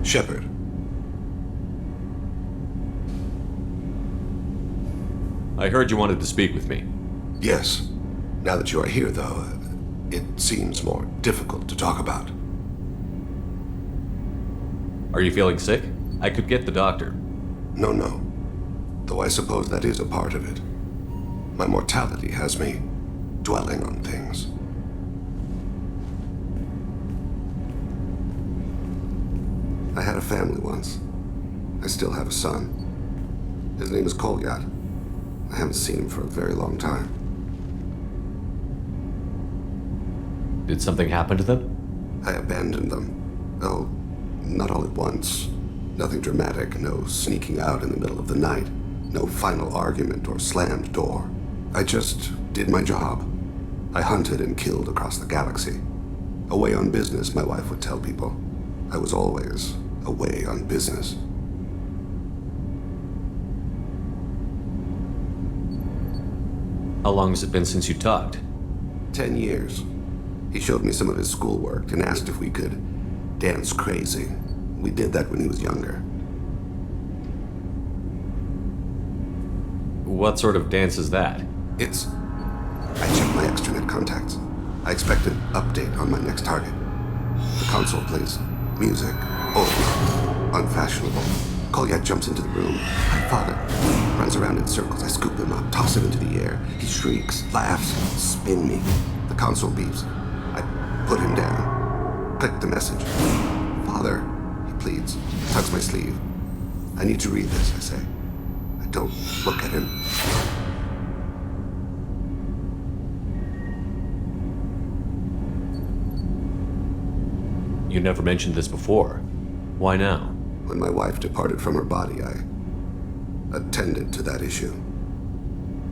Shepard. I heard you wanted to speak with me. Yes. Now that you are here, though, it seems more difficult to talk about. Are you feeling sick? I could get the doctor. No. Though I suppose that is a part of it. My mortality has me dwelling on things. I had a family once. I still have a son. His name is Kolyat. I haven't seen him for a very long time. Did something happen to them? I abandoned them. Oh, not all at once. Nothing dramatic, no sneaking out in the middle of the night, no final argument or slammed door. I just did my job. I hunted and killed across the galaxy. Away on business, my wife would tell people. I was always away on business. How long has it been since you talked? 10 years. He showed me some of his schoolwork and asked if we could dance crazy. We did that when he was younger. What sort of dance is that? I checked my extranet contacts. I expect an update on my next target. The console plays music. Old. Unfashionable. Kolyat jumps into the room. My father runs around in circles. I scoop him up, toss him into the air. He shrieks, laughs, spin me. The console beeps. I put him down. Click the message. Father, he pleads, tugs my sleeve. I need to read this, I say. I don't look at him. You never mentioned this before. Why now? When my wife departed from her body, I attended to that issue.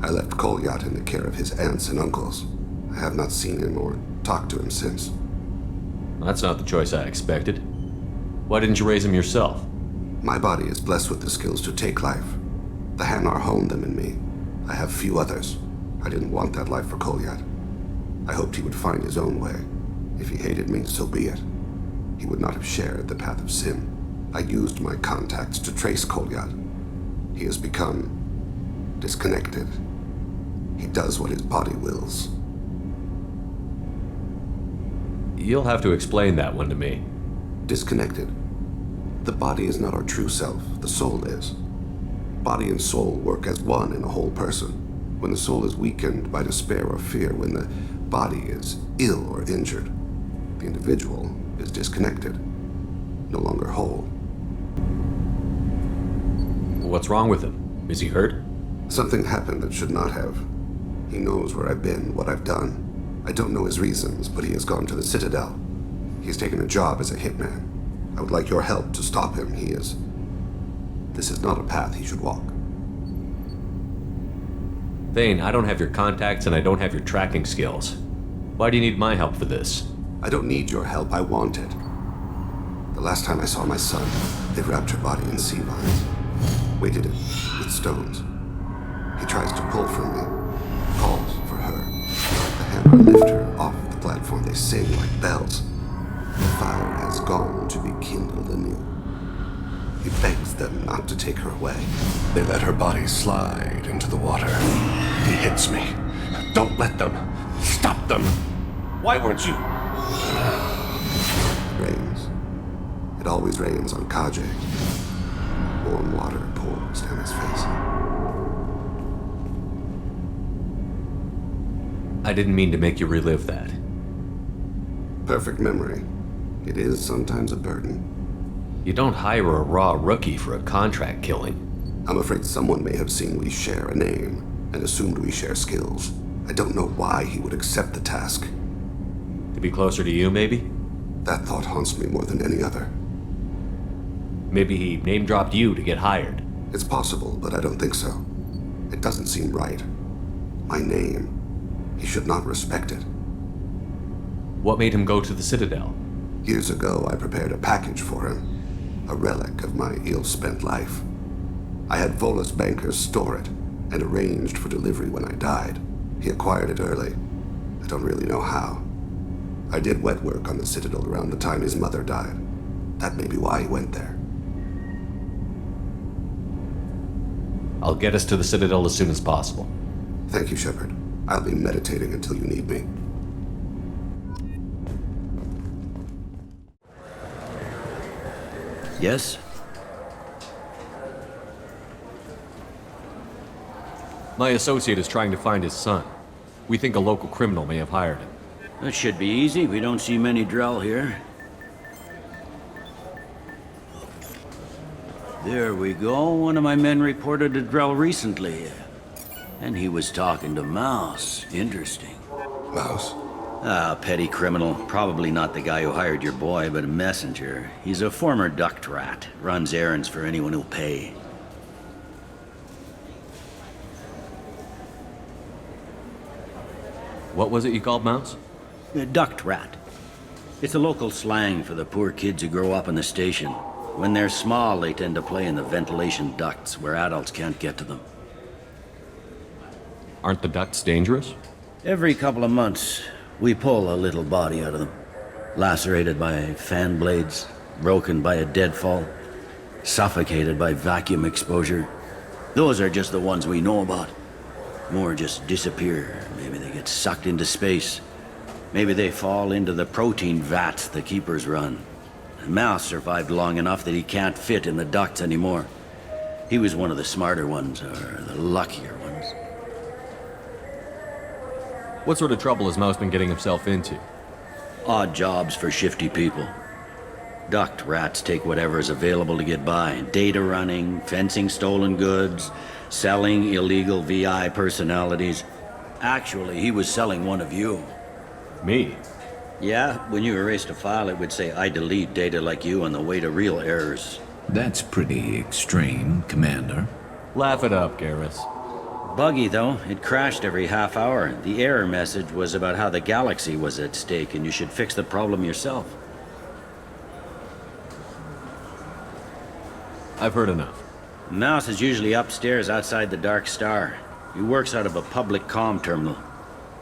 I left Kolyat in the care of his aunts and uncles. I have not seen him or talked to him since. That's not the choice I expected. Why didn't you raise him yourself? My body is blessed with the skills to take life. The Hanar honed them in me. I have few others. I didn't want that life for Kolyat. I hoped he would find his own way. If he hated me, so be it. He would not have shared the path of sin. I used my contacts to trace Kolyat. He has become disconnected. He does what his body wills. You'll have to explain that one to me. Disconnected. The body is not our true self. The soul is. Body and soul work as one in a whole person. When the soul is weakened by despair or fear, when the body is ill or injured, the individual is disconnected, no longer whole. What's wrong with him? Is he hurt? Something happened that should not have. He knows where I've been, what I've done. I don't know his reasons, but he has gone to the Citadel. He's taken a job as a hitman. I would like your help to stop him. This is not a path he should walk. Thane, I don't have your contacts and I don't have your tracking skills. Why do you need my help for this? I don't need your help. I want it. The last time I saw my son, they wrapped her body in sea vines, weighted it with stones. He tries to pull from me, calls for her. The hammer lift her off the platform. They sing like bells. The fire has gone to be kindled anew. He begs them not to take her away. They let her body slide into the water. He hits me. Don't let them. Stop them. Why weren't you? It rains. It always rains on Kajay. Warm water pours down his face. I didn't mean to make you relive that. Perfect memory. It is sometimes a burden. You don't hire a raw rookie for a contract killing. I'm afraid someone may have seen we share a name and assumed we share skills. I don't know why he would accept the task. To be closer to you, maybe? That thought haunts me more than any other. Maybe he name-dropped you to get hired. It's possible, but I don't think so. It doesn't seem right. My name. He should not respect it. What made him go to the Citadel? Years ago, I prepared a package for him. A relic of my ill-spent life. I had Volus bankers store it and arranged for delivery when I died. He acquired it early. I don't really know how. I did wet work on the Citadel around the time his mother died. That may be why he went there. I'll get us to the Citadel as soon as possible. Thank you, Shepard. I'll be meditating until you need me. Yes? My associate is trying to find his son. We think a local criminal may have hired him. That should be easy. We don't see many Drell here. There we go. One of my men reported a Drell recently. And he was talking to Mouse. Interesting. Mouse? Ah, petty criminal. Probably not the guy who hired your boy, but a messenger. He's a former duct rat. Runs errands for anyone who'll pay. What was it you called Mouse? A duct rat. It's a local slang for the poor kids who grow up in the station. When they're small, they tend to play in the ventilation ducts where adults can't get to them. Aren't the ducts dangerous? Every couple of months, we pull a little body out of them. Lacerated by fan blades, broken by a deadfall, suffocated by vacuum exposure. Those are just the ones we know about. More just disappear. Maybe they get sucked into space. Maybe they fall into the protein vats the keepers run. And Mouse survived long enough that he can't fit in the ducts anymore. He was one of the smarter ones, or the luckier ones. What sort of trouble has Mouse been getting himself into? Odd jobs for shifty people. Duct rats take whatever is available to get by. Data running, fencing stolen goods, selling illegal VI personalities. Actually, he was selling one of you. Me? Yeah, when you erased a file, it would say, I delete data like you on the way to real errors. That's pretty extreme, Commander. Laugh it up, Garrus. Buggy, though. It crashed every half hour. The error message was about how the galaxy was at stake and you should fix the problem yourself. I've heard enough. Mouse is usually upstairs outside the Dark Star. He works out of a public comm terminal.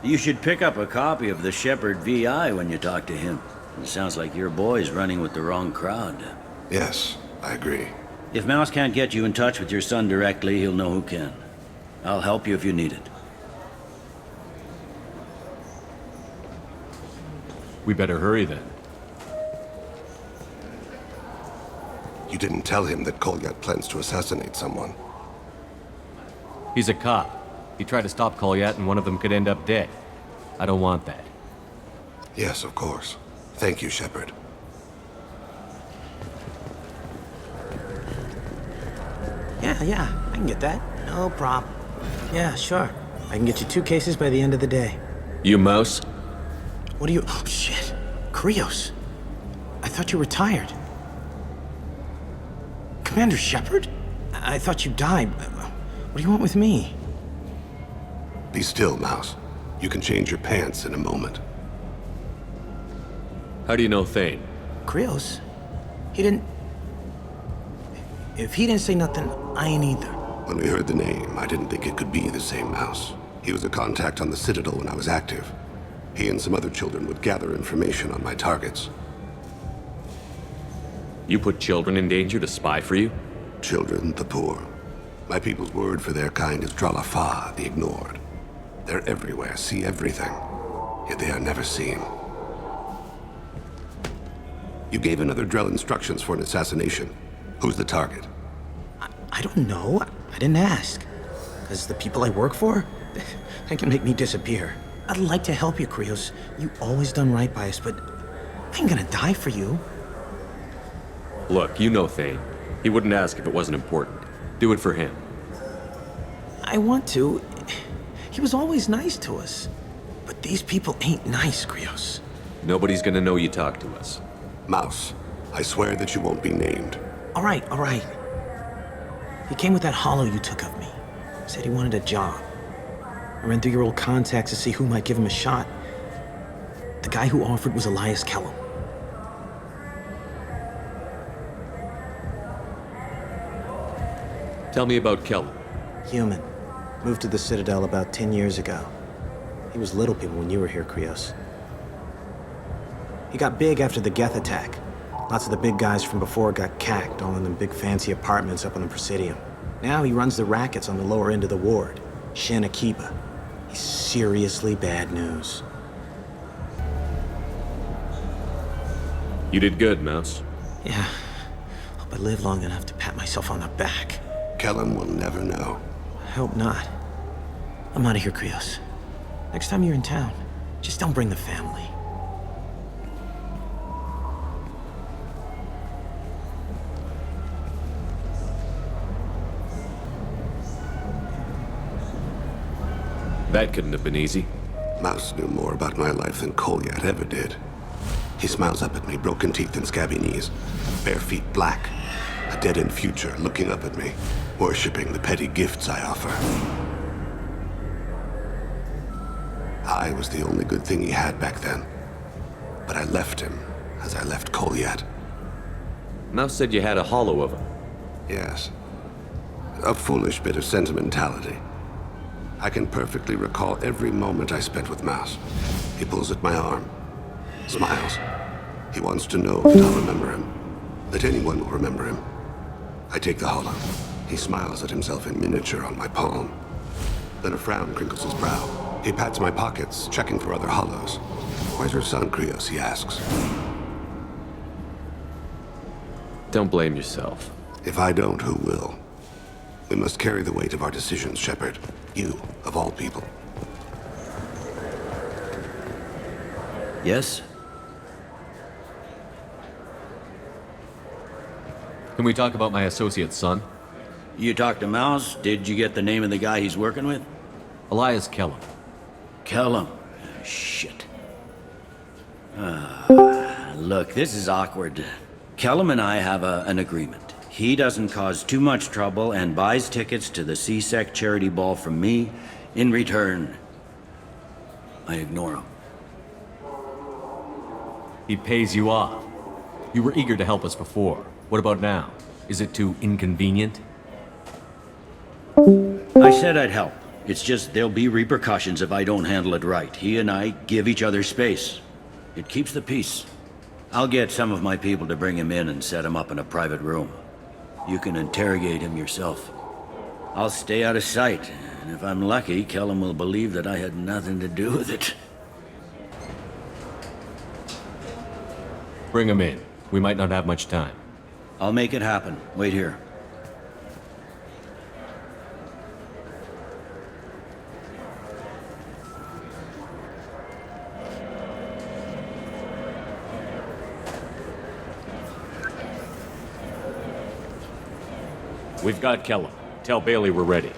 You should pick up a copy of the Shepard VI when you talk to him. It sounds like your boy's running with the wrong crowd. Yes, I agree. If Mouse can't get you in touch with your son directly, he'll know who can. I'll help you if you need it. We better hurry then. You didn't tell him that Kolyat plans to assassinate someone. He's a cop. He tried to stop Kolyat and one of them could end up dead. I don't want that. Yes, of course. Thank you, Shepard. Yeah, I can get that. No problem. Yeah, sure. I can get you 2 cases by the end of the day. You Mouse? What are you... Oh, shit. Krios. I thought you were retired. Commander Shepard? I thought you died. What do you want with me? Be still, Mouse. You can change your pants in a moment. How do you know Thane? Krios? He didn't... If he didn't say nothing, I ain't either. When we heard the name, I didn't think it could be the same Mouse. He was a contact on the Citadel when I was active. He and some other children would gather information on my targets. You put children in danger to spy for you? Children, the poor. My people's word for their kind is Dralafa, the ignored. They're everywhere, see everything, yet they are never seen. You gave another Drell instructions for an assassination. Who's the target? I don't know. I didn't ask. Because the people I work for, they can make me disappear. I'd like to help you, Krios. You always done right by us, but I ain't gonna die for you. Look, you know Thane. He wouldn't ask if it wasn't important. Do it for him. I want to. He was always nice to us. But these people ain't nice, Krios. Nobody's gonna know you talked to us. Mouse, I swear that you won't be named. All right. He came with that hollow you took of me. Said he wanted a job. I ran through your old contacts to see who might give him a shot. The guy who offered was Elias Kellum. Tell me about Kellum. Human. Moved to the Citadel about 10 years ago. He was little people when you were here, Krios. He got big after the Geth attack. Lots of the big guys from before got cacked, all in them big fancy apartments up on the Presidium. Now he runs the rackets on the lower end of the ward, Shanakiba. He's seriously bad news. You did good, Mouse. Yeah, hope I live long enough to pat myself on the back. Kellum will never know. I hope not. I'm out of here, Krios. Next time you're in town, just don't bring the family. That couldn't have been easy. Mouse knew more about my life than Kolyat ever did. He smiles up at me, broken teeth and scabby knees, bare feet black, a dead-end future looking up at me, worshipping the petty gifts I offer. I was the only good thing he had back then, but I left him as I left Kolyat. Mouse said you had a hollow of him. Yes. A foolish bit of sentimentality. I can perfectly recall every moment I spent with Mouse. He pulls at my arm, smiles. He wants to know that I'll remember him, that anyone will remember him. I take the hollow. He smiles at himself in miniature on my palm. Then a frown crinkles his brow. He pats my pockets, checking for other hollows. Where's your son, Krios, he asks. Don't blame yourself. If I don't, who will? We must carry the weight of our decisions, Shepard. You, of all people. Yes? Can we talk about my associate's son? You talked to Mouse? Did you get the name of the guy he's working with? Elias Kellum. Kellum. Shit. Look, this is awkward. Kellum and I have an agreement. He doesn't cause too much trouble and buys tickets to the C-Sec charity ball from me. In return, I ignore him. He pays you off. You were eager to help us before. What about now? Is it too inconvenient? I said I'd help. It's just there'll be repercussions if I don't handle it right. He and I give each other space. It keeps the peace. I'll get some of my people to bring him in and set him up in a private room. You can interrogate him yourself. I'll stay out of sight, and if I'm lucky, Kellum will believe that I had nothing to do with it. Bring him in. We might not have much time. I'll make it happen. Wait here. We've got Kellum. Tell Bailey we're ready.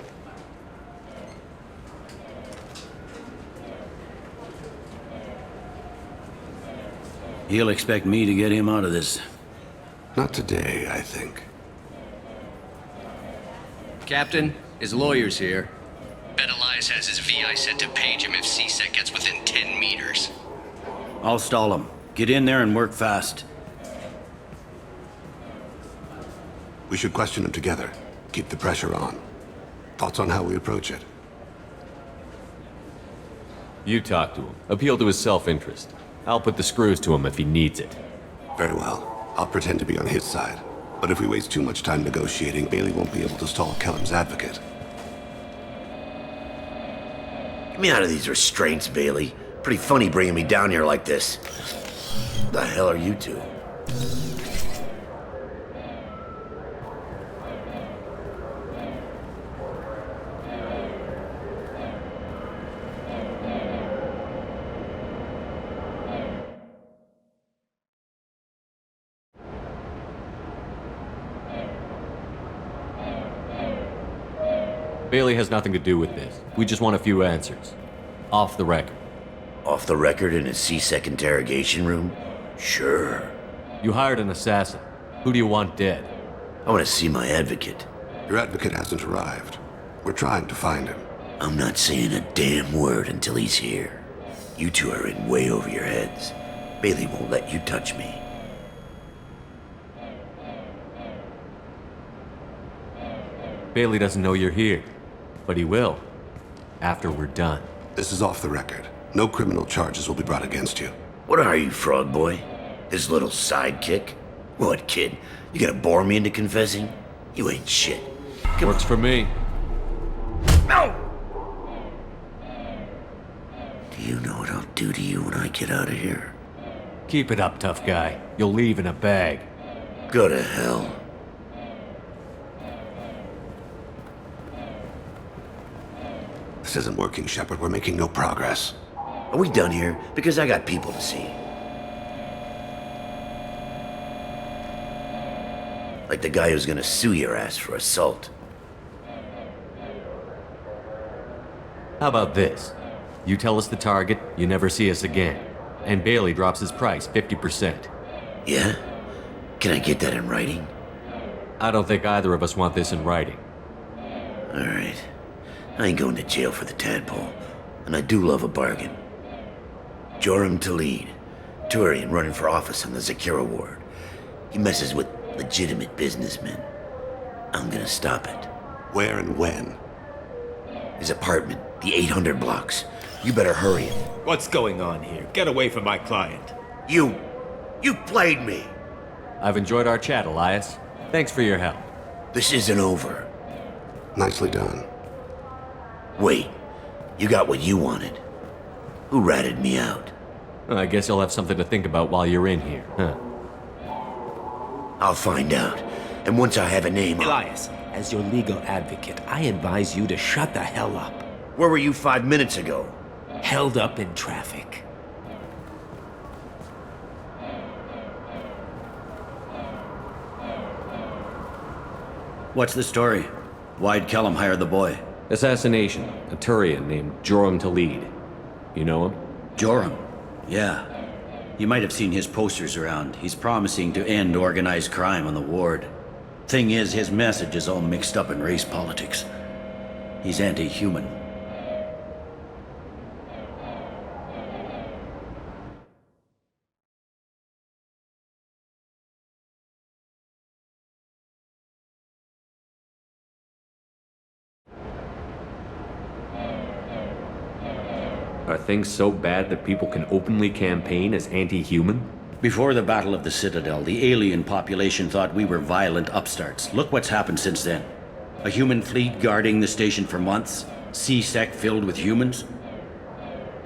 He'll expect me to get him out of this. Not today, I think. Captain, his lawyer's here. Bet Elias has his VI set to page him if C-Sec gets within 10 meters. I'll stall him. Get in there and work fast. We should question him together. Keep the pressure on. Thoughts on how we approach it? You talk to him. Appeal to his self-interest. I'll put the screws to him if he needs it. Very well. I'll pretend to be on his side. But if we waste too much time negotiating, Bailey won't be able to stall Kellum's advocate. Get me out of these restraints, Bailey. Pretty funny bringing me down here like this. The hell are you two? Bailey has nothing to do with this. We just want a few answers. Off the record. Off the record in a C-Sec interrogation room? Sure. You hired an assassin. Who do you want dead? I want to see my advocate. Your advocate hasn't arrived. We're trying to find him. I'm not saying a damn word until he's here. You two are in way over your heads. Bailey won't let you touch me. Bailey doesn't know you're here. But he will. After we're done. This is off the record. No criminal charges will be brought against you. What are you, frog boy? His little sidekick? What, kid? You gonna bore me into confessing? You ain't shit. Works for me. No! Do you know what I'll do to you when I get out of here? Keep it up, tough guy. You'll leave in a bag. Go to hell. This isn't working, Shepard. We're making no progress. Are we done here? Because I got people to see. Like the guy who's gonna sue your ass for assault. How about this? You tell us the target, you never see us again. And Bailey drops his price 50%. Yeah? Can I get that in writing? I don't think either of us want this in writing. Alright. I ain't going to jail for the tadpole. And I do love a bargain. Joram Talid, Turian running for office on the Zakira ward. He messes with legitimate businessmen. I'm gonna stop it. Where and when? His apartment, the 800 blocks. You better hurry it. What's going on here? Get away from my client. You played me. I've enjoyed our chat, Elias. Thanks for your help. This isn't over. Nicely done. Wait, you got what you wanted. Who ratted me out? I guess you'll have something to think about while you're in here, huh? I'll find out. And once I have a name, Elias, as your legal advocate, I advise you to shut the hell up. Where were you 5 minutes ago? Held up in traffic. What's the story? Why'd Kellum hire the boy? Assassination. A Turian named Joram Talid. You know him? Joram? Yeah. You might have seen his posters around. He's promising to end organized crime on the ward. Thing is, his message is all mixed up in race politics. He's anti-human. Are things so bad that people can openly campaign as anti-human? Before the Battle of the Citadel, the alien population thought we were violent upstarts. Look what's happened since then. A human fleet guarding the station for months. C-Sec filled with humans.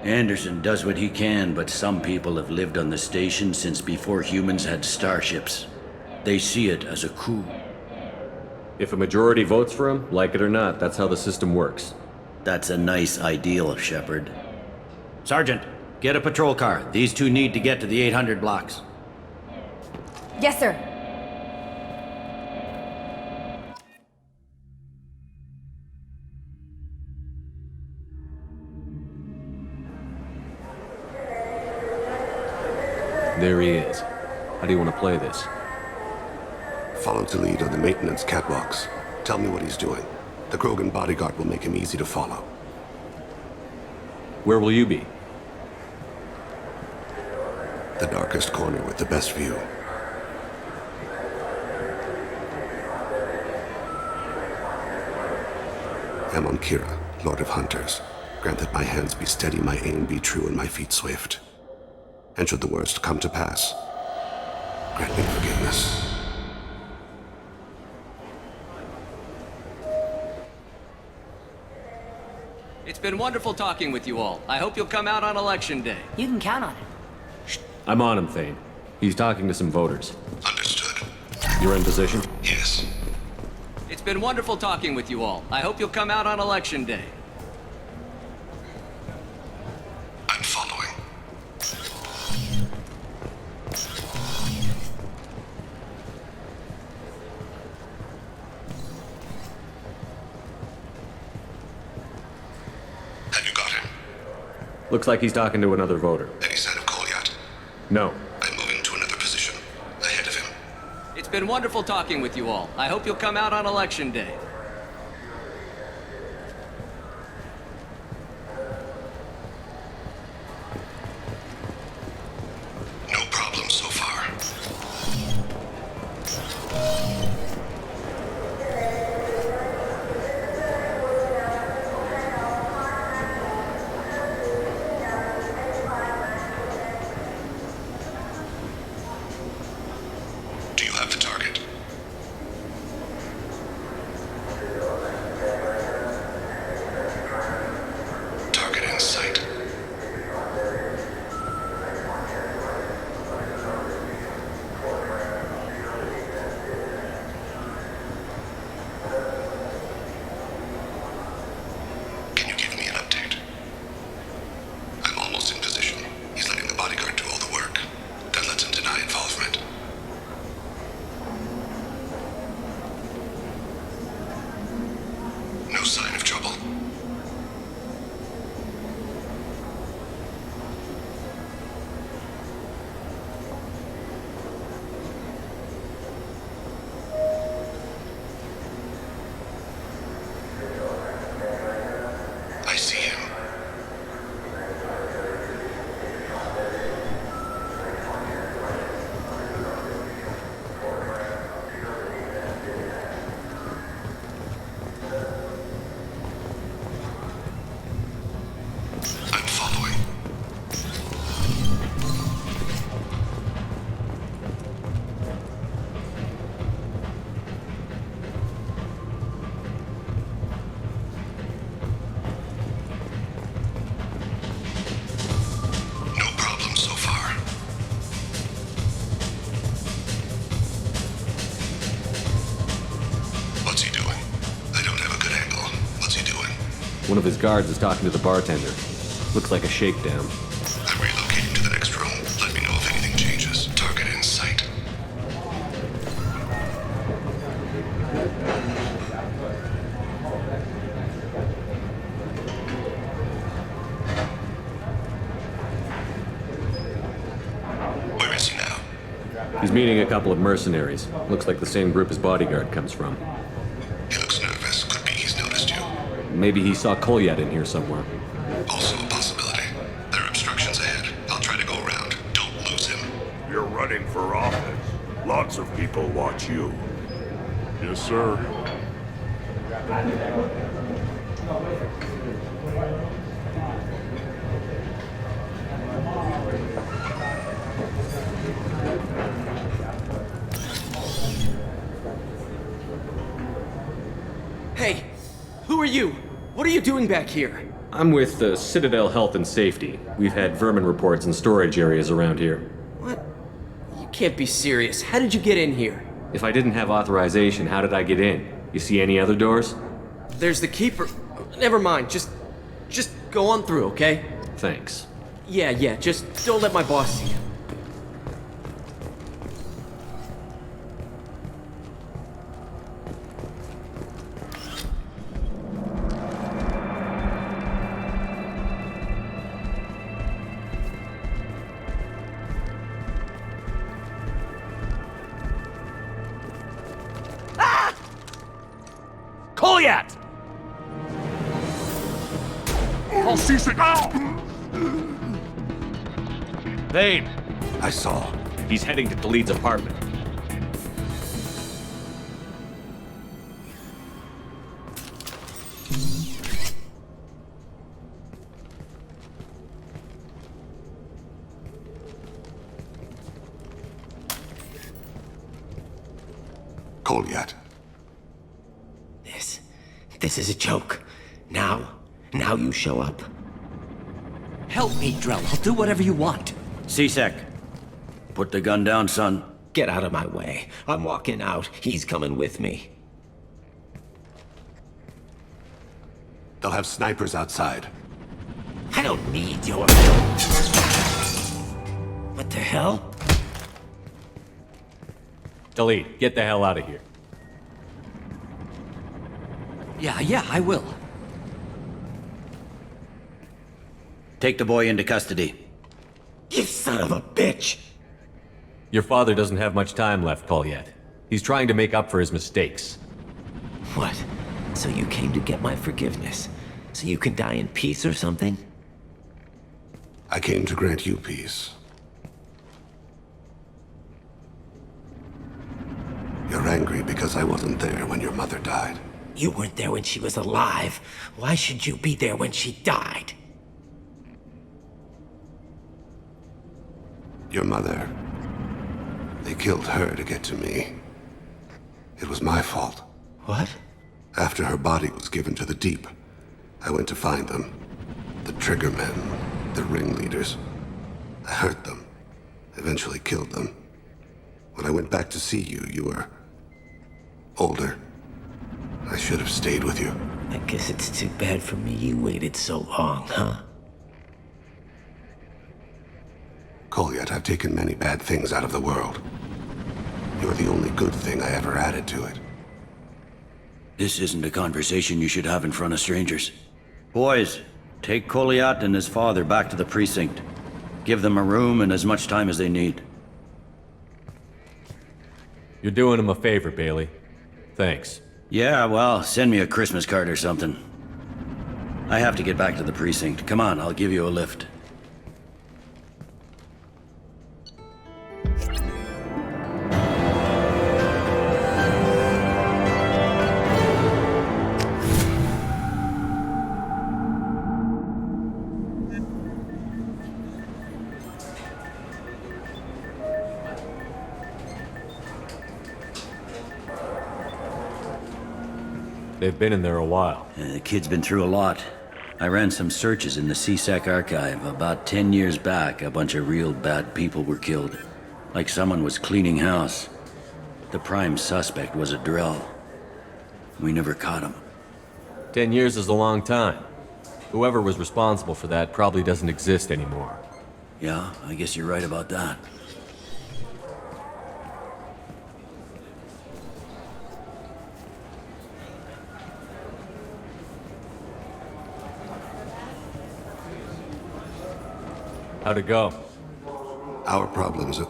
Anderson does what he can, but some people have lived on the station since before humans had starships. They see it as a coup. If a majority votes for him, like it or not, that's how the system works. That's a nice ideal, Shepard. Sergeant, get a patrol car. These two need to get to the 800 blocks. Yes, sir. There he is. How do you want to play this? Follow the lead on the maintenance catwalks. Tell me what he's doing. The Krogan bodyguard will make him easy to follow. Where will you be? The darkest corner with the best view. Amon Kira, Lord of Hunters. Grant that my hands be steady, my aim be true, and my feet swift. And should the worst come to pass, grant me forgiveness. It's been wonderful talking with you all. I hope you'll come out on election day. You can count on it. I'm on him, Thane. He's talking to some voters. Understood. You're in position? Yes. It's been wonderful talking with you all. I hope you'll come out on election day. I'm following. Have you got him? Looks like he's talking to another voter. Any sign of Kolyat? No. I'm moving to another position. Ahead of him. It's been wonderful talking with you all. I hope you'll come out on election day. No problem so far. Do in sight. Can you give me an update? I'm almost in position. He's letting the bodyguard do all the work. That lets him deny involvement. No sign of trouble. I see him. I'm following. No problem so far. What's he doing? I don't have a good angle. What's he doing? One of his guards is talking to the bartender. Looks like a shakedown. I'm relocating to the next room. Let me know if anything changes. Target in sight. Where is he now? He's meeting a couple of mercenaries. Looks like the same group his bodyguard comes from. He looks nervous. Could be he's noticed you. Maybe he saw Kolyat in here somewhere. Also a possibility. There are obstructions ahead. I'll try to go around. Don't lose him. You're running for office. Lots of people watch you. Yes, sir. Hey, who are you? What are you doing back here? I'm with the Citadel Health and Safety. We've had vermin reports in storage areas around here. What? You can't be serious. How did you get in here? If I didn't have authorization, how did I get in? You see any other doors? There's the keeper. Never mind. Just go on through, okay? Thanks. Yeah. Just don't let my boss see you. Kolyat! I'll cease it now! Thane! I saw. He's heading to Khalid's apartment. Kolyat. This is a joke. Now you show up. Help me, Drell. I'll do whatever you want. C-Sec. Put the gun down, son. Get out of my way. I'm walking out. He's coming with me. They'll have snipers outside. I don't need your... What the hell? Khalid, get the hell out of here. Yeah, I will. Take the boy into custody. You son of a bitch! Your father doesn't have much time left, Kolyat. He's trying to make up for his mistakes. What? So you came to get my forgiveness? So you can die in peace or something? I came to grant you peace. You're angry because I wasn't there when your mother died. You weren't there when she was alive. Why should you be there when she died? Your mother. They killed her to get to me. It was my fault. What? After her body was given to the deep, I went to find them. The triggermen, the ringleaders. I hurt them, eventually killed them. When I went back to see you, you were older. I should have stayed with you. I guess it's too bad for me you waited so long, huh? Kolyat, I've taken many bad things out of the world. You're the only good thing I ever added to it. This isn't a conversation you should have in front of strangers. Boys, take Kolyat and his father back to the precinct. Give them a room and as much time as they need. You're doing him a favor, Bailey. Thanks. Yeah, well, send me a Christmas card or something. I have to get back to the precinct. Come on, I'll give you a lift. They've been in there a while. The kid's been through a lot. I ran some searches in the CSEC archive. About 10 years back, a bunch of real bad people were killed. Like someone was cleaning house. The prime suspect was a drill. We never caught him. 10 years is a long time. Whoever was responsible for that probably doesn't exist anymore. Yeah, I guess you're right about that. How'd it go? Our problems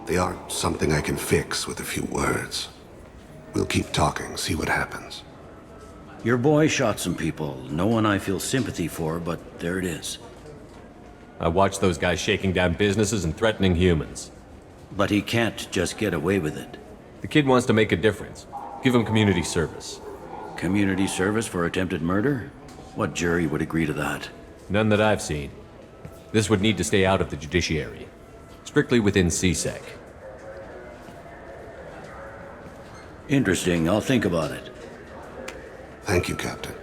they aren't something I can fix with a few words. We'll keep talking, see what happens. Your boy shot some people. No one I feel sympathy for, but there it is. I watched those guys shaking down businesses and threatening humans. But he can't just get away with it. The kid wants to make a difference. Give him community service. Community service for attempted murder? What jury would agree to that? None that I've seen. This would need to stay out of the judiciary. Strictly within CSEC. Interesting. I'll think about it. Thank you, Captain.